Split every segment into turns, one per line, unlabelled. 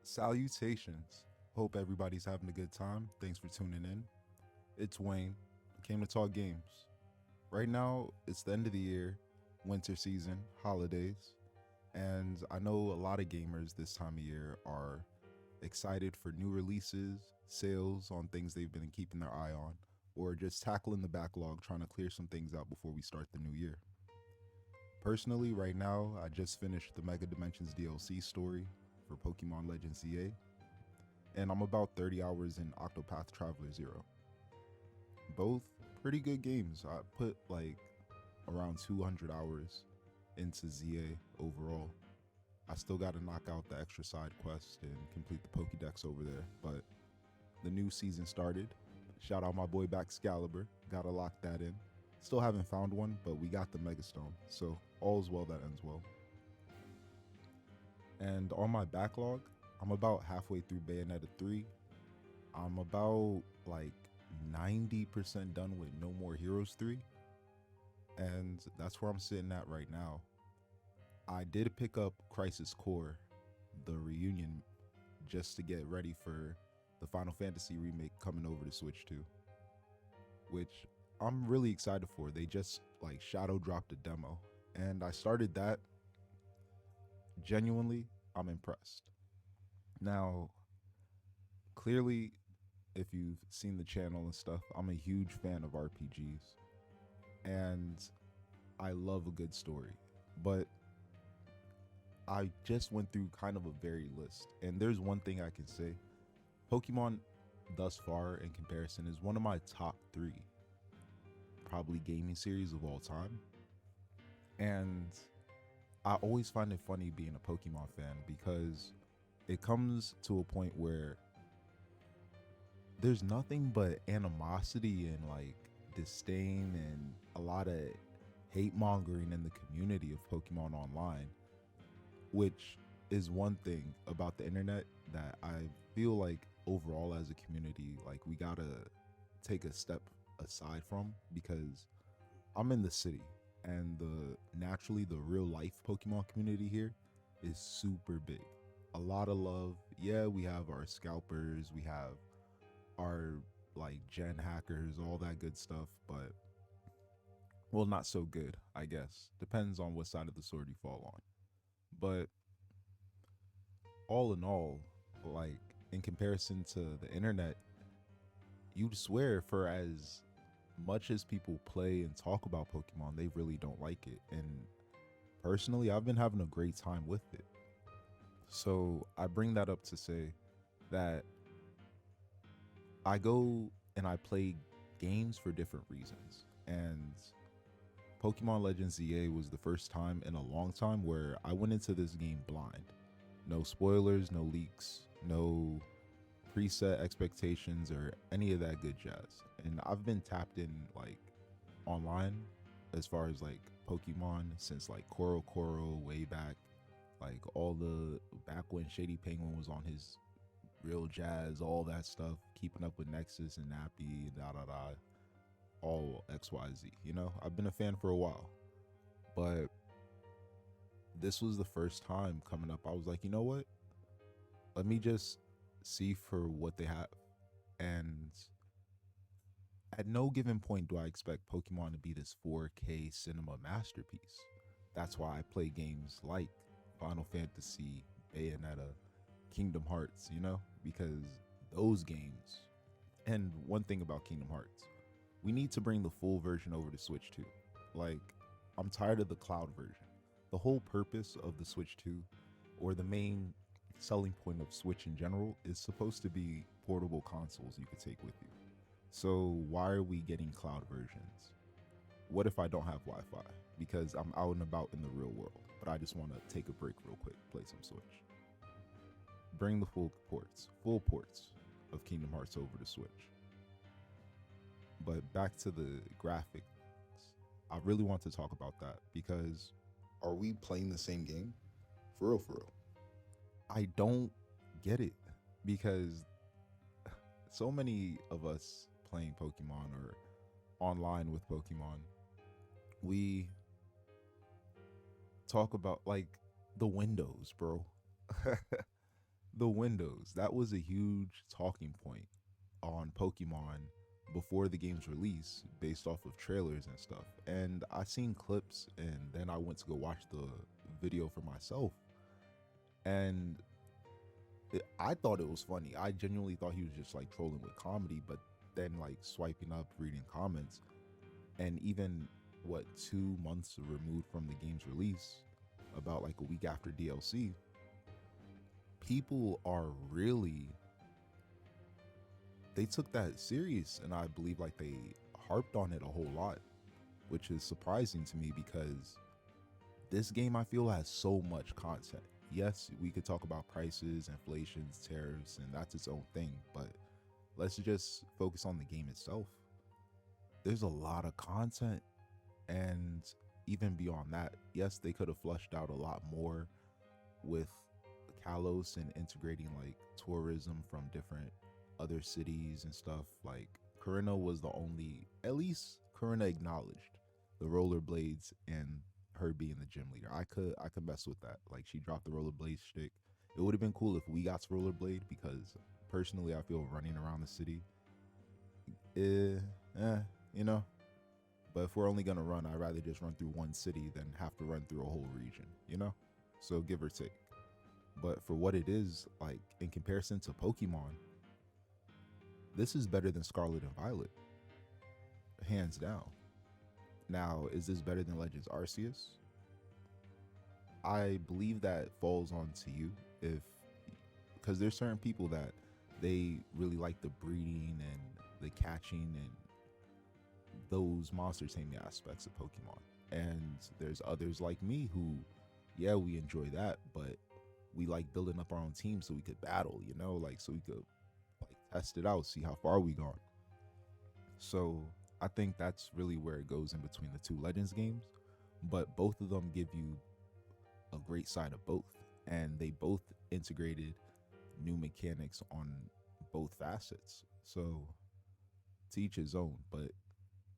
Salutations. Hope everybody's having a good time. Thanks for tuning in. It's Wayne. I came to talk games. Right now, it's the end of the year, winter season, holidays, and I know a lot of gamers this time of year are excited for new releases, sales on things they've been keeping their eye on, or just tackling the backlog trying to clear some things out before we start the new year. Personally, right now, I just finished the Mega Dimensions DLC story for Pokemon Legends ZA, and I'm about 30 hours in Octopath Traveler Zero. Both pretty good games. I put like around 200 hours into ZA overall. I still got to knock out the extra side quest and complete the Pokédex over there, but the new season started. Shout out my boy Baxcalibur. Gotta lock that in. Still haven't found one, but we got the Megastone, so all's well that ends well. And on my backlog, I'm about halfway through Bayonetta 3. I'm about like 90% done with No More Heroes 3. And that's where I'm sitting at right now. I did pick up Crisis Core, the reunion, just to get ready for the Final Fantasy remake coming over to Switch 2, which I'm really excited for. They just like shadow dropped a demo, and I started that. Genuinely, I'm impressed. Now, clearly, if you've seen the channel and stuff, I'm a huge fan of RPGs, and I love a good story. But I just went through kind of a varied list, and there's one thing I can say: Pokemon, thus far in comparison, is one of my top three probably gaming series of all time. And I always find it funny being a Pokemon fan because it comes to a point where there's nothing but animosity and like disdain and a lot of hate mongering in the community of Pokemon Online, which is one thing about the internet that I feel like overall as a community, like we gotta take a step aside from, because I'm in the city and the real life Pokemon community here is super big. A lot of love. Yeah, we have our scalpers, we have our like gen hackers, all that good stuff, but well, not so good, I guess. Depends on what side of the sword you fall on. But all in all, like in comparison to the internet, you'd swear for as much as people play and talk about Pokemon, they really don't like it. And personally, I've been having a great time with it. So I bring that up to say that I go and I play games for different reasons. And Pokemon Legends ZA was the first time in a long time where I went into this game blind. No spoilers, no leaks, no preset expectations or any of that good jazz. And I've been tapped in like online as far as like Pokemon since like Koro way back, like all the back when Shady Penguin was on his real jazz, all that stuff, keeping up with Nexus and Nappy, da da da, all XYZ. You know, I've been a fan for a while, but this was the first time coming up. I was like, you know what? Let me just see for what they have. And at no given point do I expect Pokemon to be this 4K cinema masterpiece. That's why I play games like Final Fantasy, Bayonetta, Kingdom Hearts, you know, because those games. And one thing about Kingdom Hearts, we need to bring the full version over to Switch 2. Like, I'm tired of the cloud version. The whole purpose of the Switch 2, or the main selling point of Switch in general, is supposed to be portable consoles you could take with you. So why are we getting cloud versions? What if I don't have Wi-Fi? Because I'm out and about in the real world, but I just want to take a break real quick, play some Switch. Bring the full ports of Kingdom Hearts over to Switch. But back to the graphics, I really want to talk about that because are we playing the same game? For real, for real. I don't get it because so many of us playing Pokemon or online with Pokemon, we talk about like the windows, bro. The windows, that was a huge talking point on Pokemon before the game's release based off of trailers and stuff. And I seen clips and then I went to go watch the video for myself. And I thought it was funny. I genuinely thought he was just like trolling with comedy, but then like swiping up, reading comments, and even what 2 months removed from the game's release, about like a week after DLC, people are really, they took that serious, and I believe like they harped on it a whole lot, which is surprising to me because this game I feel has so much content. Yes, we could talk about prices, inflations, tariffs, and that's its own thing, but let's just focus on the game itself. There's a lot of content, and even beyond that, yes, they could have flushed out a lot more with Kalos and integrating like tourism from different other cities and stuff. Like Karina was the only, at least Karina acknowledged the rollerblades and her being the gym leader. I could mess with that. Like she dropped the rollerblade stick. It would have been cool if we got to rollerblade because personally I feel running around the city, eh, you know. But if we're only gonna run, I'd rather just run through one city than have to run through a whole region, you know? So give or take. But for what it is, like in comparison to Pokemon, this is better than Scarlet and Violet, hands down. Now, is this better than Legends Arceus? I believe that falls on to you, if because there's certain people that they really like the breeding and the catching and those monster taming aspects of Pokemon. And there's others like me who, yeah, we enjoy that, but we like building up our own team so we could battle, you know, like so we could like test it out, see how far we gone. So I think that's really where it goes in between the two Legends games. But both of them give you a great side of both, and they both integrated new mechanics on both facets. So to each his own. But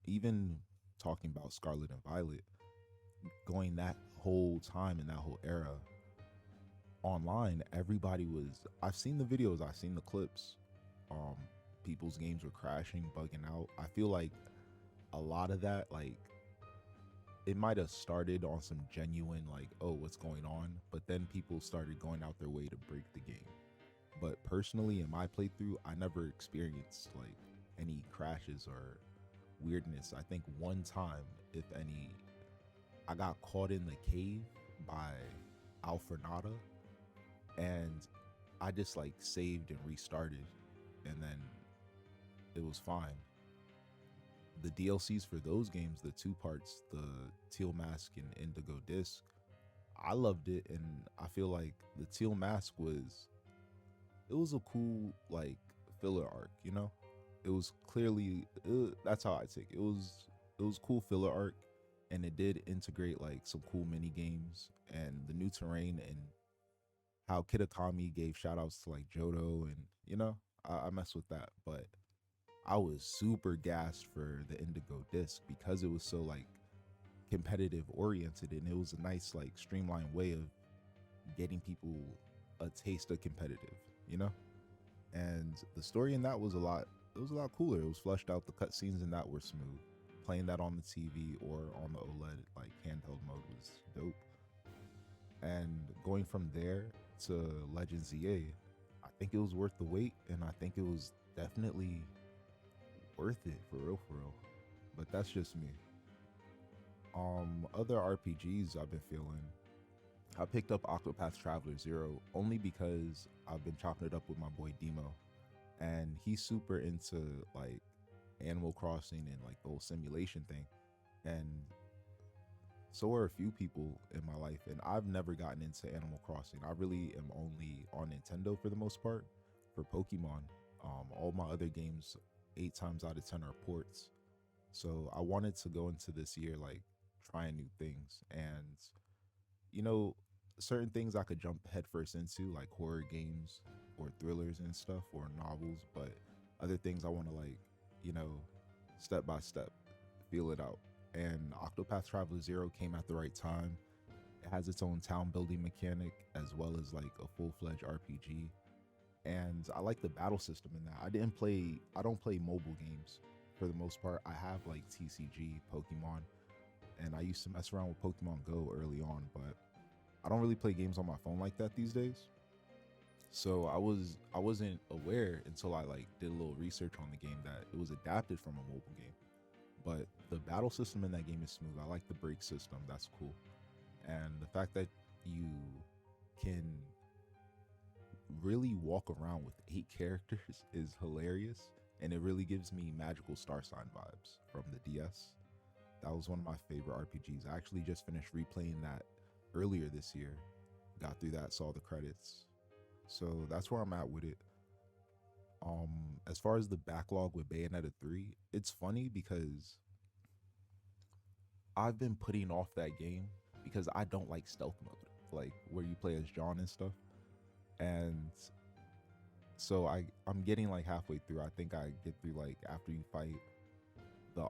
even talking about Scarlet and Violet, going that whole time in that whole era online, everybody was, I've seen the videos, I've seen the clips. Um People's games were crashing, bugging out. I feel like a lot of that, like it might have started on some genuine like, oh, what's going on, but then people started going out their way to break the game. But personally in my playthrough, I never experienced like any crashes or weirdness. I think one time, if any, I got caught in the cave by Alfrenada, and I just like saved and restarted, and then it was fine. The DLCs for those games, the two parts, the Teal Mask and Indigo Disc, I loved it, and I feel like the Teal Mask was, it was a cool like filler arc, you know. It was clearly, that's how I take it. It was cool filler arc, and it did integrate like some cool mini games and the new terrain, and how Kitakami gave shout outs to like Johto, and you know, I mess with that. But I was super gassed for the Indigo Disc because it was so like competitive oriented, and it was a nice like streamlined way of getting people a taste of competitive, you know. And the story in that was a lot, it was a lot cooler. It was fleshed out. The cutscenes in that were smooth. Playing that on the TV or on the OLED like handheld mode was dope. And going from there to Legends EA, I think it was worth the wait, and I think it was definitely worth it for real, for real. But that's just me. Other RPGs I've been feeling, I picked up Octopath Traveler Zero only because I've been chopping it up with my boy Demo, and he's super into like Animal Crossing and like the whole simulation thing. And so are a few people in my life, and I've never gotten into Animal Crossing. I really am only on Nintendo for the most part. For Pokemon, all my other games, 8 times out of 10 are ports. So I wanted to go into this year like trying new things, and you know, certain things I could jump headfirst into, like horror games or thrillers and stuff, or novels. But other things I want to like, you know, step by step, feel it out. And Octopath Traveler Zero came at the right time. It has its own town building mechanic as well as like a full-fledged RPG. and I like the battle system in that. I don't play mobile games for the most part. I have like TCG, Pokemon, and I used to mess around with Pokemon Go early on, but I don't really play games on my phone like that these days. So I wasn't aware until I like did a little research on the game that it was adapted from a mobile game. But the battle system in that game is smooth. I like the break system. That's cool. And the fact that you can really walk around with 8 characters is hilarious. And it really gives me Magical Star Sign vibes from the DS. That was one of my favorite RPGs. I actually just finished replaying that earlier this year. Got through that, saw the credits. So that's where I'm at with it. As far as the backlog with Bayonetta 3, it's funny because I've been putting off that game because I don't like stealth mode, like where you play as John and stuff. And so I'm getting like halfway through. I think I get through like after you fight the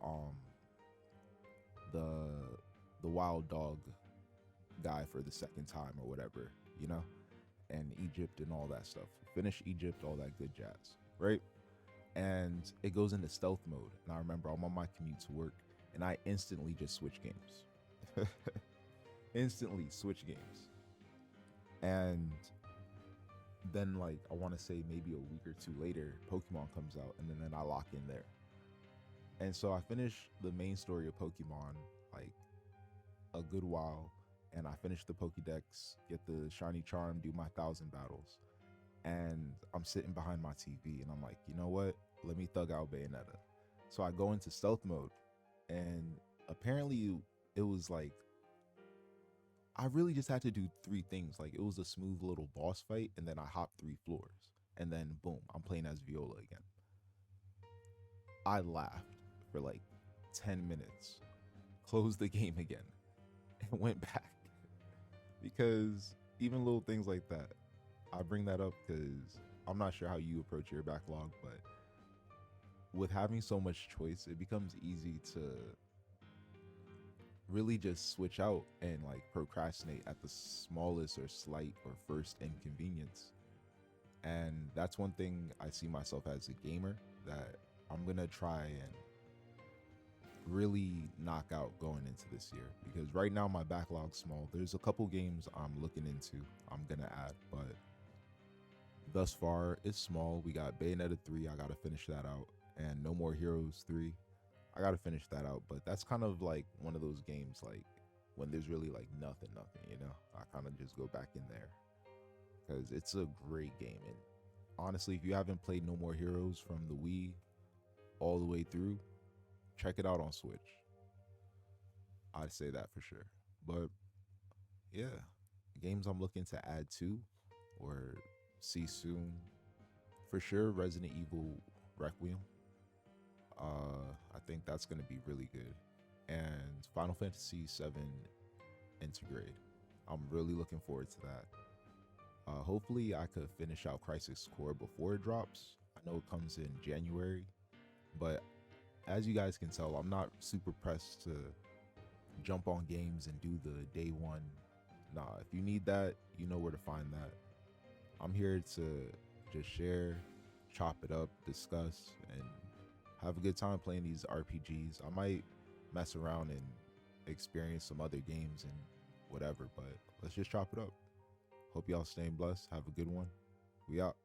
the the wild dog guy for the second time or whatever, you know, and Egypt and all that stuff. Finish Egypt, all that good jazz, right? And it goes into stealth mode. And I remember I'm on my commute to work and I instantly just switch games. Instantly switch games. And then like I want to say maybe a week or two later, Pokemon comes out and then I lock in there. And so I finish the main story of Pokemon like a good while, and I finish the Pokédex, get the shiny charm, do my 1,000 battles, and I'm sitting behind my TV and I'm like, you know what? Let me thug out Bayonetta. So I go into stealth mode, and apparently it was like I really just had to do 3 things. Like it was a smooth little boss fight, and then I hopped 3 floors, and then boom, I'm playing as Viola again. I laughed for like 10 minutes, closed the game again, and went back because even little things like that, I bring that up because I'm not sure how you approach your backlog, but with having so much choice, it becomes easy to really just switch out and like procrastinate at the smallest or slight or first inconvenience. And that's one thing I see myself as a gamer that I'm gonna try and really knock out going into this year, because right now my backlog's small. There's a couple games I'm looking into I'm gonna add, but thus far it's small. We got Bayonetta 3, I gotta finish that out, and No More Heroes 3, I gotta finish that out. But that's kind of like one of those games like when there's really like nothing, you know, I kind of just go back in there because it's a great game. And honestly, if you haven't played No More Heroes from the Wii all the way through, check it out on Switch. I'd say that for sure. But yeah, games I'm looking to add to or see soon, for sure, Resident Evil Requiem. I think that's gonna be really good. And Final Fantasy VII Intergrade. I'm really looking forward to that. Hopefully, I could finish out Crisis Core before it drops. I know it comes in January, but as you guys can tell, I'm not super pressed to jump on games and do the day one. Nah, if you need that, you know where to find that. I'm here to just share, chop it up, discuss, and have a good time playing these RPGs. I might mess around and experience some other games and whatever, but let's just chop it up. Hope y'all staying blessed. Have a good one. We out.